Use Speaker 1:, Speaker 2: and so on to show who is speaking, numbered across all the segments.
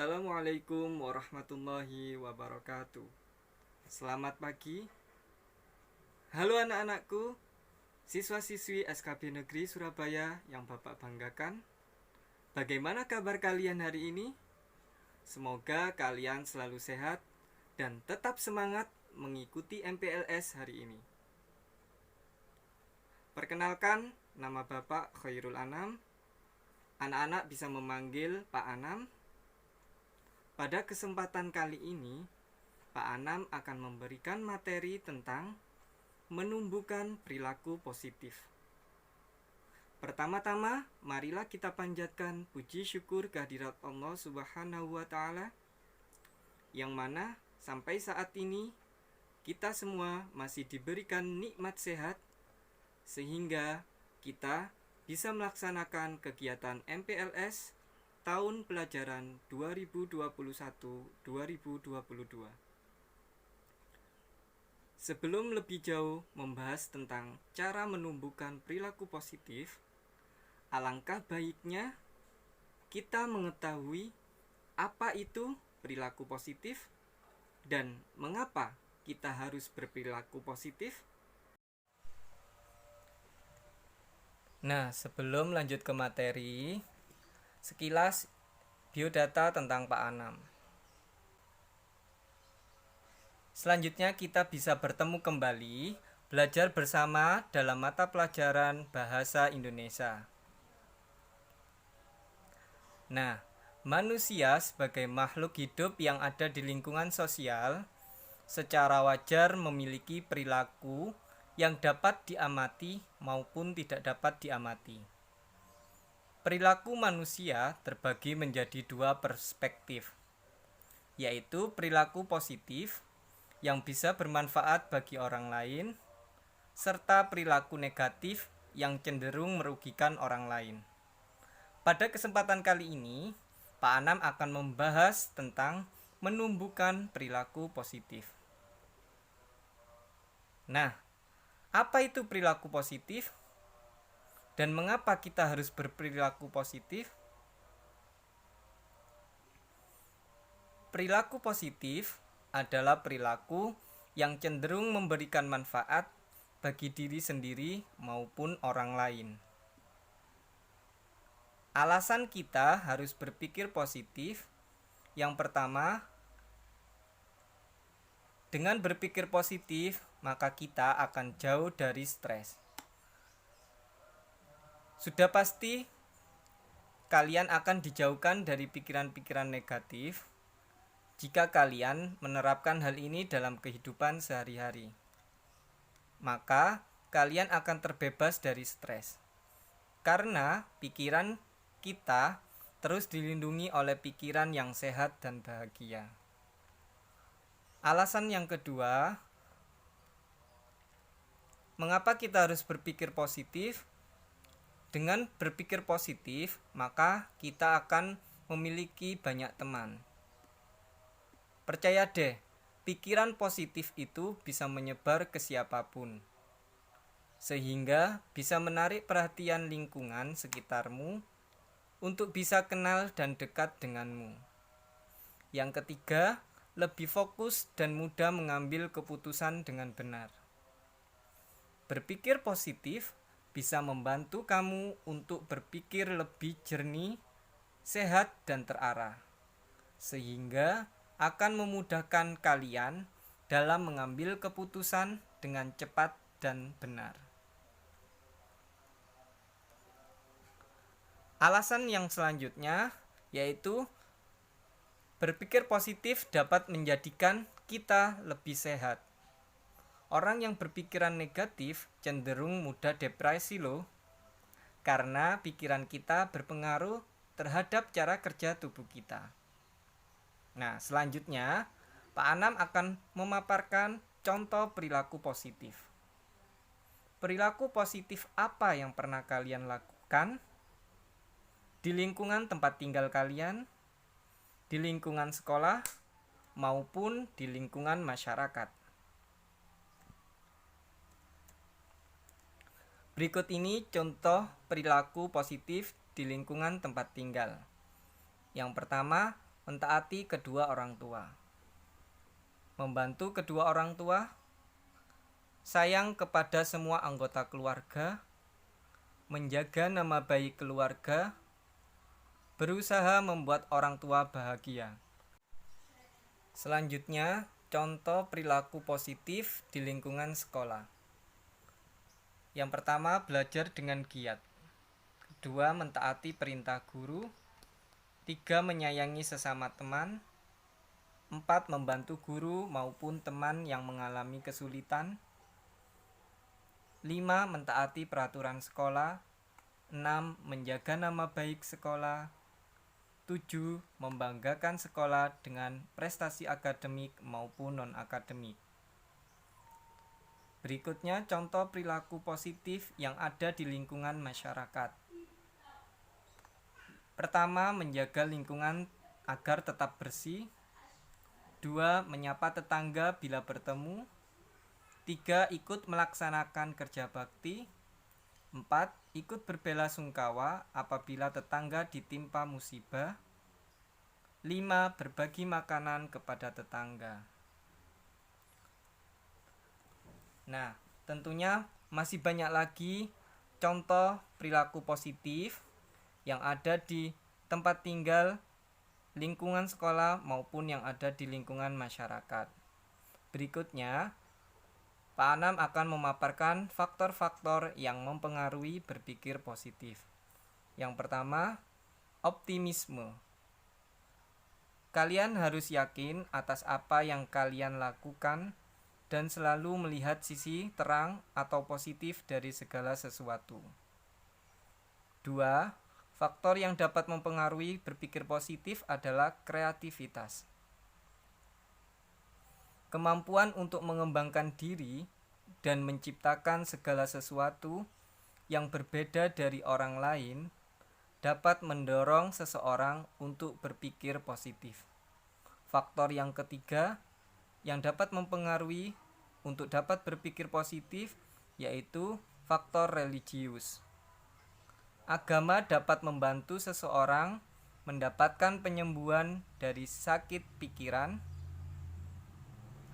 Speaker 1: Assalamualaikum warahmatullahi wabarakatuh. Selamat pagi. Halo anak-anakku, siswa-siswi SKB Negeri Surabaya yang Bapak banggakan. Bagaimana kabar kalian hari ini? Semoga kalian selalu sehat dan tetap semangat mengikuti MPLS hari ini. Perkenalkan, nama Bapak Khairul Anam. Anak-anak bisa memanggil Pak Anam. Pada kesempatan kali ini, Pak Anam akan memberikan materi tentang menumbuhkan perilaku positif. Pertama-tama, marilah kita panjatkan puji syukur kehadirat Allah Subhanahu wa Ta'ala, yang mana sampai saat ini kita semua masih diberikan nikmat sehat, sehingga kita bisa melaksanakan kegiatan MPLS tahun pelajaran 2021-2022. Sebelum lebih jauh membahas tentang cara menumbuhkan perilaku positif, alangkah baiknya kita mengetahui apa itu perilaku positif dan mengapa kita harus berperilaku positif. Nah, sebelum lanjut ke materi, sekilas biodata tentang Pak Anam. Selanjutnya kita bisa bertemu kembali, belajar bersama dalam mata pelajaran Bahasa Indonesia. Nah, manusia sebagai makhluk hidup yang ada di lingkungan sosial secara wajar memiliki perilaku yang dapat diamati maupun tidak dapat diamati. Perilaku manusia terbagi menjadi dua perspektif, yaitu perilaku positif yang bisa bermanfaat bagi orang lain, serta perilaku negatif yang cenderung merugikan orang lain. Pada kesempatan kali ini, Pak Anam akan membahas tentang menumbuhkan perilaku positif. Nah, apa itu perilaku positif? Dan mengapa kita harus berperilaku positif? Perilaku positif adalah perilaku yang cenderung memberikan manfaat bagi diri sendiri maupun orang lain. Alasan kita harus berpikir positif, yang pertama, dengan berpikir positif, maka kita akan jauh dari stres. Sudah pasti kalian akan dijauhkan dari pikiran-pikiran negatif jika kalian menerapkan hal ini dalam kehidupan sehari-hari. Maka kalian akan terbebas dari stres. Karena pikiran kita terus dilindungi oleh pikiran yang sehat dan bahagia. Alasan yang kedua, mengapa kita harus berpikir positif? Dengan berpikir positif, maka kita akan memiliki banyak teman. Percaya deh, pikiran positif itu bisa menyebar ke siapapun, sehingga bisa menarik perhatian lingkungan sekitarmu untuk bisa kenal dan dekat denganmu. Yang ketiga, lebih fokus dan mudah mengambil keputusan dengan benar. Berpikir positif bisa membantu kamu untuk berpikir lebih jernih, sehat, dan terarah, sehingga akan memudahkan kalian dalam mengambil keputusan dengan cepat dan benar. Alasan yang selanjutnya yaitu berpikir positif dapat menjadikan kita lebih sehat. Orang yang berpikiran negatif cenderung mudah depresi loh, karena pikiran kita berpengaruh terhadap cara kerja tubuh kita. Nah, selanjutnya Pak Anam akan memaparkan contoh perilaku positif. Perilaku positif apa yang pernah kalian lakukan di lingkungan tempat tinggal kalian, di lingkungan sekolah, maupun di lingkungan masyarakat? Berikut ini contoh perilaku positif di lingkungan tempat tinggal. Yang pertama, Mentaati kedua orang tua. Membantu kedua orang tua. Sayang kepada semua anggota keluarga. Menjaga nama baik keluarga. Berusaha membuat orang tua bahagia. Selanjutnya, contoh perilaku positif di lingkungan sekolah. Yang pertama, belajar dengan giat. Kedua, mentaati perintah guru. Tiga, menyayangi sesama teman. Empat, membantu guru maupun teman yang mengalami kesulitan. Lima, mentaati peraturan sekolah. Enam, menjaga nama baik sekolah. 7. Membanggakan sekolah dengan prestasi akademik maupun non-akademik. Berikutnya contoh perilaku positif yang ada di lingkungan masyarakat. Pertama, menjaga lingkungan agar tetap bersih. 2. Menyapa tetangga bila bertemu. 3. Ikut melaksanakan kerja bakti. 4. Ikut berbelasungkawa apabila tetangga ditimpa musibah. 5. Berbagi makanan kepada tetangga. Nah, tentunya masih banyak lagi contoh perilaku positif yang ada di tempat tinggal, lingkungan sekolah maupun yang ada di lingkungan masyarakat. Berikutnya, Pak Anam akan memaparkan faktor-faktor yang mempengaruhi berpikir positif. Yang pertama, optimisme. Kalian harus yakin atas apa yang kalian lakukan dan selalu melihat sisi terang atau positif dari segala sesuatu. 2. Faktor yang dapat mempengaruhi berpikir positif adalah kreativitas. Kemampuan untuk mengembangkan diri dan menciptakan segala sesuatu yang berbeda dari orang lain dapat mendorong seseorang untuk berpikir positif. Faktor yang ketiga yang dapat mempengaruhi untuk dapat berpikir positif yaitu faktor religius. Agama dapat membantu seseorang mendapatkan penyembuhan dari sakit pikiran,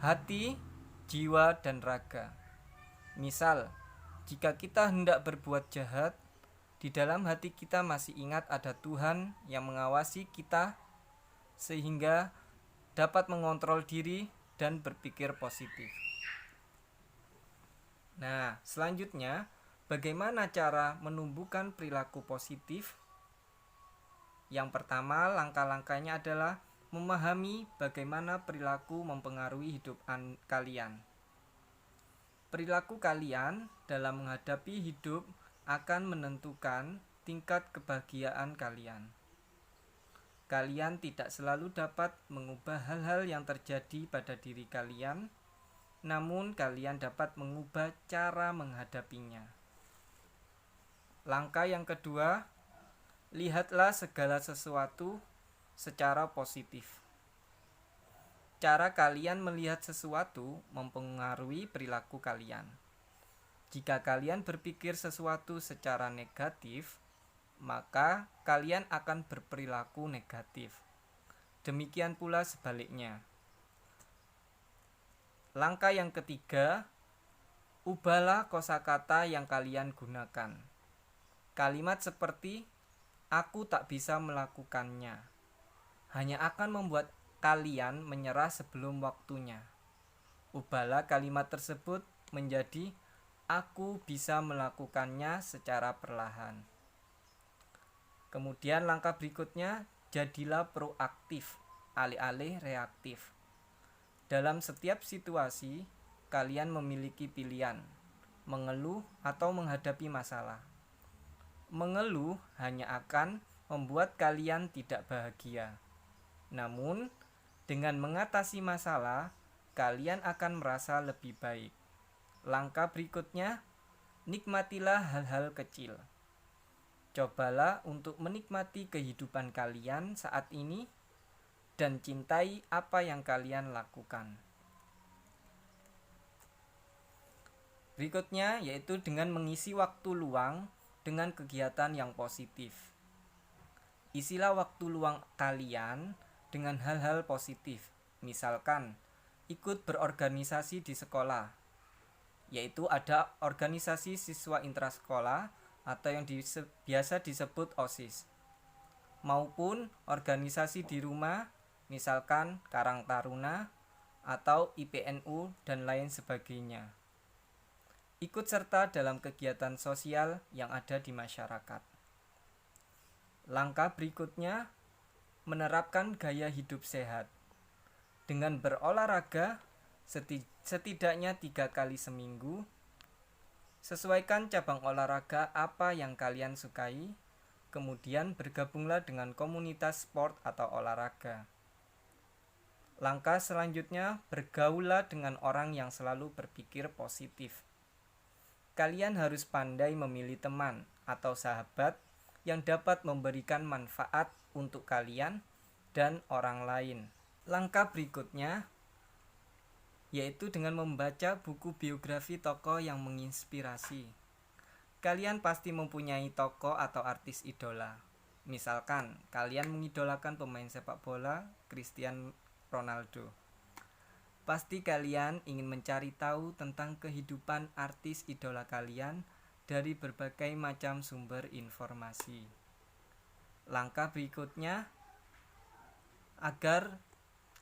Speaker 1: hati, jiwa, dan raga. Misal, jika kita hendak berbuat jahat, di dalam hati kita masih ingat ada Tuhan yang mengawasi kita sehingga dapat mengontrol diri dan berpikir positif. Nah, selanjutnya, bagaimana cara menumbuhkan perilaku positif? Yang pertama, langkah-langkahnya adalah memahami bagaimana perilaku mempengaruhi hidup kalian. Perilaku kalian dalam menghadapi hidup akan menentukan tingkat kebahagiaan kalian. Kalian tidak selalu dapat mengubah hal-hal yang terjadi pada diri kalian, namun kalian dapat mengubah cara menghadapinya. Langkah yang kedua, lihatlah segala sesuatu secara positif. Cara kalian melihat sesuatu mempengaruhi perilaku kalian. Jika kalian berpikir sesuatu secara negatif, maka kalian akan berperilaku negatif. Demikian pula sebaliknya. Langkah yang ketiga, ubahlah kosakata yang kalian gunakan. Kalimat seperti "aku tak bisa melakukannya" hanya akan membuat kalian menyerah sebelum waktunya. Ubahlah kalimat tersebut menjadi "aku bisa melakukannya secara perlahan". Kemudian langkah berikutnya, jadilah proaktif, alih-alih reaktif. Dalam setiap situasi, kalian memiliki pilihan, mengeluh atau menghadapi masalah. Mengeluh hanya akan membuat kalian tidak bahagia. Namun, dengan mengatasi masalah, kalian akan merasa lebih baik. Langkah berikutnya, nikmatilah hal-hal kecil. Cobalah untuk menikmati kehidupan kalian saat ini dan cintai apa yang kalian lakukan. Berikutnya yaitu dengan mengisi waktu luang dengan kegiatan yang positif. Isilah waktu luang kalian dengan hal-hal positif. Misalkan, ikut berorganisasi di sekolah, yaitu ada organisasi siswa intrasekolah atau yang biasa disebut OSIS, maupun organisasi di rumah, misalkan Karang Taruna atau IPNU dan lain sebagainya. Ikut serta dalam kegiatan sosial yang ada di masyarakat. Langkah berikutnya, menerapkan gaya hidup sehat. Dengan berolahraga setidaknya 3 kali seminggu. Sesuaikan cabang olahraga apa yang kalian sukai, kemudian bergabunglah dengan komunitas sport atau olahraga. Langkah selanjutnya, bergaullah dengan orang yang selalu berpikir positif. Kalian harus pandai memilih teman atau sahabat yang dapat memberikan manfaat untuk kalian dan orang lain. Langkah berikutnya yaitu dengan membaca buku biografi tokoh yang menginspirasi. Kalian pasti mempunyai tokoh atau artis idola. Misalkan, kalian mengidolakan pemain sepak bola Cristiano Ronaldo. Pasti kalian ingin mencari tahu tentang kehidupan artis idola kalian dari berbagai macam sumber informasi. Langkah berikutnya, agar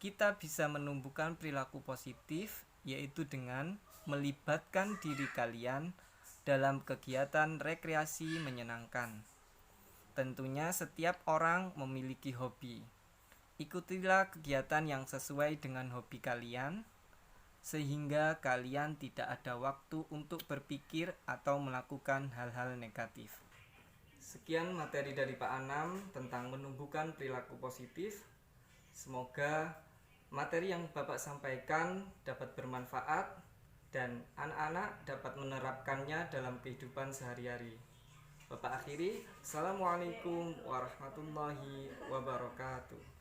Speaker 1: kita bisa menumbuhkan perilaku positif, yaitu dengan melibatkan diri kalian dalam kegiatan rekreasi menyenangkan. Tentunya setiap orang memiliki hobi. Ikutilah kegiatan yang sesuai dengan hobi kalian, sehingga kalian tidak ada waktu untuk berpikir atau melakukan hal-hal negatif. Sekian materi dari Pak Anam tentang menumbuhkan perilaku positif. Semoga materi yang Bapak sampaikan dapat bermanfaat dan anak-anak dapat menerapkannya dalam kehidupan sehari-hari. Bapak akhiri, Assalamualaikum warahmatullahi wabarakatuh.